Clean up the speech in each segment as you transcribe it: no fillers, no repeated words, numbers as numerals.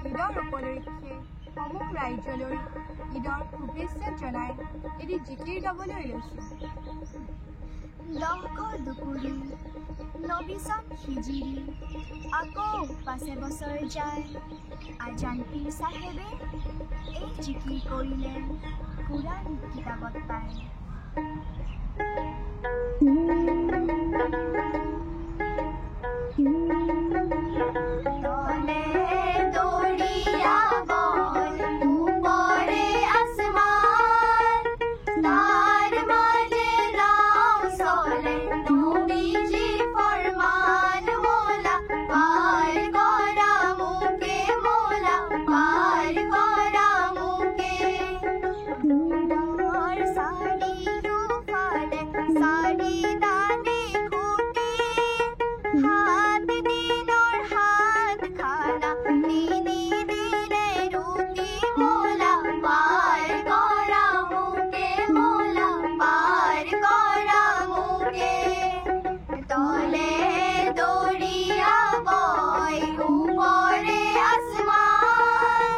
ঈদৰ উপলক্ষে সমূহ ৰাজ্যলৈ ঈদৰ শুভেচ্ছা জনাই এটি জিকিৰ গাবলৈ লৈছোঁ। লংক দুকুৰি নবীচন হিজিৰি আকৌ 5 বছৰ যায় আজান পীৰ চাহেবে এই জিকিৰ কৰিলে কুৰাণ কিতাপত পায়। তলে দৰিয়া বল ওপৰে আসমান তার মাঝে নাও চলে নবীজি ফরমান মোলা পার করা মুকে মোলা পার করা মুকে দূর সারি ফালে সারি দানে খুঁটি হাত দিনর হাত খানা দিনে দিনে রুটি মোলা পার করা মুকে মোলা পার করা মুকে তলে দরিয়া বয় উপরে আসমান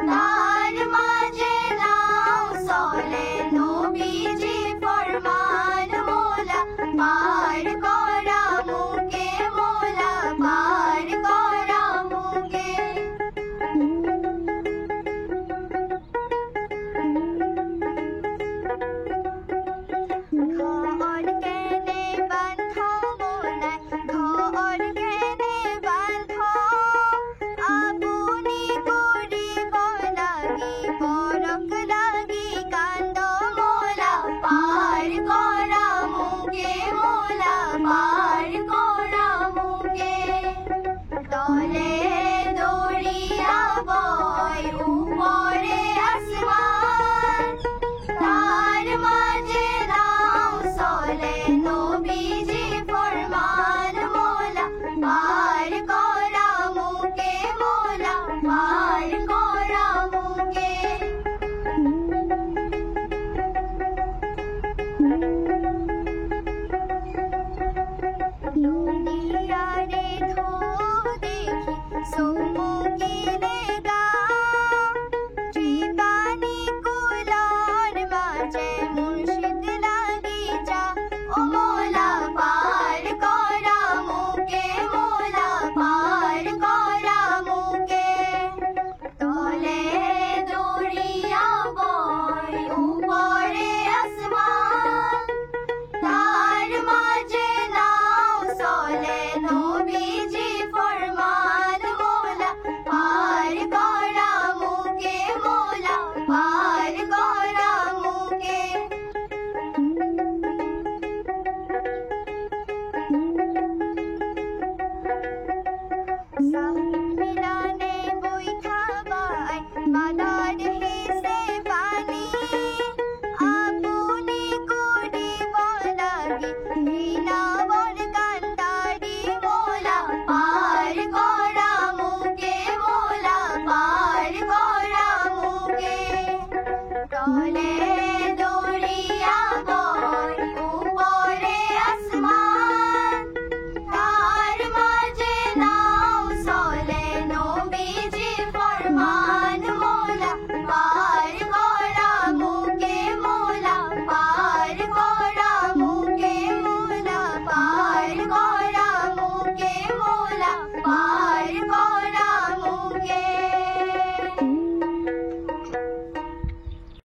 তার মাঝে নাও চলে নবীজি ফরমান মোলা পার করা মুকে মোলা পার করা মুকে ঘর কেনে বান্ধ মোলাই ঘর কেনে বান্ধ আপুনি কৰিব লাগি পৰক লাগি কান্দ মোলা পাৰ কৰা মুকে মোলা পাৰ কৰা মুকে তলে দৰিয়া বয় ওপৰে আসমান তার মাঝে নাও চলে নবী